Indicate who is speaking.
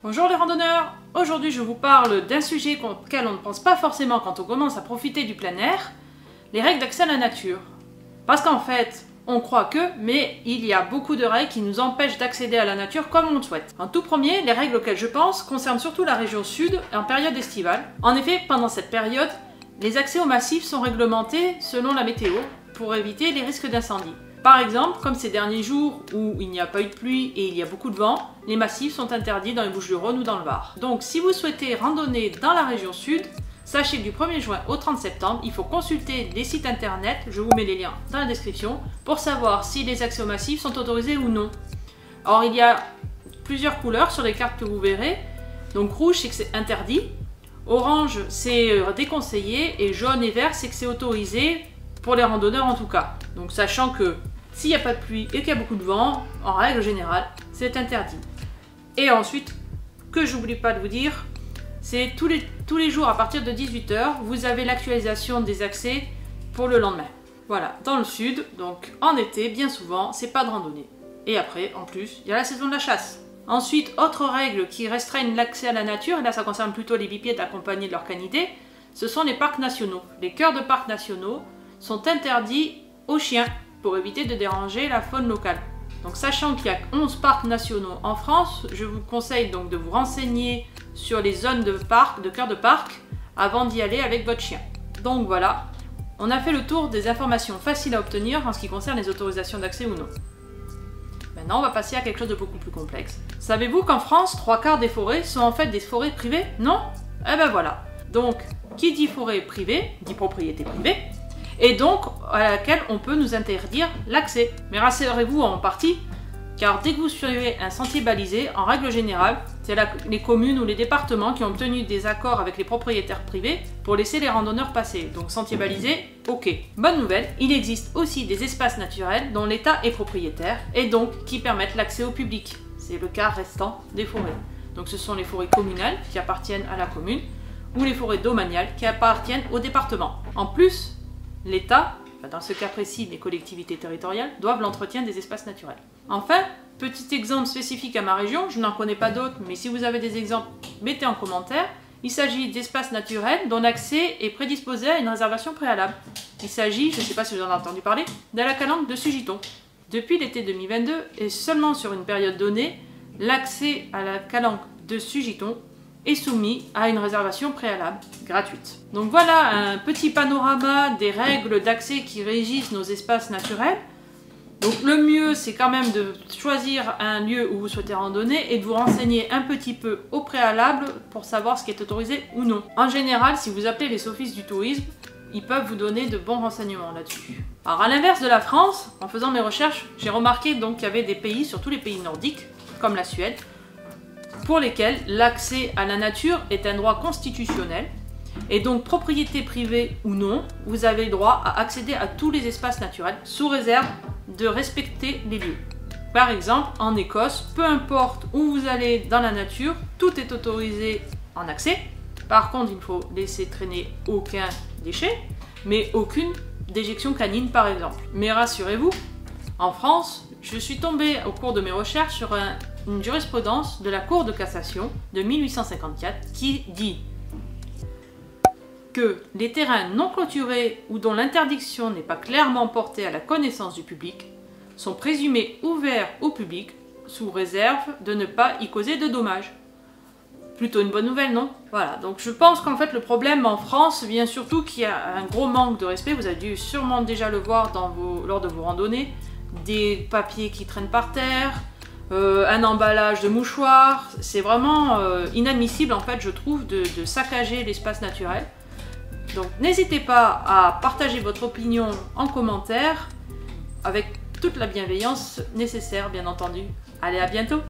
Speaker 1: Bonjour les randonneurs. Aujourd'hui je vous parle d'un sujet auquel on ne pense pas forcément quand on commence à profiter du plein air, les règles d'accès à la nature. Parce qu'en fait, on croit que, mais il y a beaucoup de règles qui nous empêchent d'accéder à la nature comme on le souhaite. En tout premier, les règles auxquelles je pense concernent surtout la région sud en période estivale. En effet, pendant cette période, les accès aux massifs sont réglementés selon la météo pour éviter les risques d'incendie. Par exemple, comme ces derniers jours où il n'y a pas eu de pluie et il y a beaucoup de vent, les massifs sont interdits dans les Bouches-du-Rhône ou dans le Var. Donc si vous souhaitez randonner dans la région sud, sachez que du 1er juin au 30 septembre, il faut consulter les sites internet, je vous mets les liens dans la description, pour savoir si les accès aux massifs sont autorisés ou non. Alors il y a plusieurs couleurs sur les cartes que vous verrez. Donc rouge c'est que c'est interdit, orange c'est déconseillé et jaune et vert c'est que c'est autorisé pour les randonneurs en tout cas. Donc sachant que s'il n'y a pas de pluie et qu'il y a beaucoup de vent, en règle générale, c'est interdit. Et ensuite, que j'oublie pas de vous dire, c'est tous les jours à partir de 18 h, vous avez l'actualisation des accès pour le lendemain. Voilà, dans le sud, donc en été, bien souvent, c'est pas de randonnée. Et après, en plus, il y a la saison de la chasse. Ensuite, autre règle qui restreignent l'accès à la nature, et là ça concerne plutôt les bipèdes accompagnés de leurs canidés, ce sont les parcs nationaux. Les cœurs de parcs nationaux sont interdits aux chiens pour éviter de déranger la faune locale. Donc sachant qu'il y a 11 parcs nationaux en France, je vous conseille donc de vous renseigner sur les zones de parc, de cœur de parc, avant d'y aller avec votre chien. Donc voilà, on a fait le tour des informations faciles à obtenir en ce qui concerne les autorisations d'accès ou non. Maintenant on va passer à quelque chose de beaucoup plus complexe. Savez-vous qu'en France, 3/4 des forêts sont en fait des forêts privées? Non? Eh ben voilà. Donc, qui dit forêt privée, dit propriété privée, et donc à laquelle on peut nous interdire l'accès. Mais rassurez-vous en partie, car dès que vous suivez un sentier balisé, en règle générale, c'est les communes ou les départements qui ont obtenu des accords avec les propriétaires privés pour laisser les randonneurs passer. Donc sentier balisé, ok. Bonne nouvelle, il existe aussi des espaces naturels dont l'État est propriétaire et donc qui permettent l'accès au public. C'est le cas restant des forêts. Donc ce sont les forêts communales qui appartiennent à la commune ou les forêts domaniales qui appartiennent au département. En plus, l'État, dans ce cas précis les collectivités territoriales, doivent l'entretien des espaces naturels. Enfin, petit exemple spécifique à ma région, je n'en connais pas d'autres, mais si vous avez des exemples, mettez en commentaire. Il s'agit d'espaces naturels dont l'accès est prédisposé à une réservation préalable. Il s'agit, je ne sais pas si vous en avez entendu parler, de la calanque de Sugiton. Depuis l'été 2022, et seulement sur une période donnée, l'accès à la calanque de Sugiton est soumis à une réservation préalable gratuite. Donc voilà un petit panorama des règles d'accès qui régissent nos espaces naturels. Donc le mieux c'est quand même de choisir un lieu où vous souhaitez randonner et de vous renseigner un petit peu au préalable pour savoir ce qui est autorisé ou non. En général, si vous appelez les offices du tourisme, ils peuvent vous donner de bons renseignements là-dessus. Alors à l'inverse de la France, en faisant mes recherches, j'ai remarqué donc qu'il y avait des pays, surtout les pays nordiques, comme la Suède, pour lesquels l'accès à la nature est un droit constitutionnel et donc propriété privée ou non, vous avez le droit à accéder à tous les espaces naturels sous réserve de respecter les lieux. Par exemple, en Écosse, peu importe où vous allez dans la nature, tout est autorisé en accès. Par contre, il ne faut laisser traîner aucun déchet, mais aucune déjection canine par exemple. Mais rassurez-vous, en France, je suis tombée au cours de mes recherches sur une jurisprudence de la Cour de cassation de 1854 qui dit que les terrains non clôturés ou dont l'interdiction n'est pas clairement portée à la connaissance du public sont présumés ouverts au public sous réserve de ne pas y causer de dommages. Plutôt une bonne nouvelle, non? Voilà, donc je pense qu'en fait le problème en France vient surtout qu'il y a un gros manque de respect, vous avez dû sûrement déjà le voir lors de vos randonnées, des papiers qui traînent par terre, un emballage de mouchoirs, c'est vraiment inadmissible en fait je trouve de saccager l'espace naturel. Donc n'hésitez pas à partager votre opinion en commentaire avec toute la bienveillance nécessaire bien entendu. Allez, à bientôt!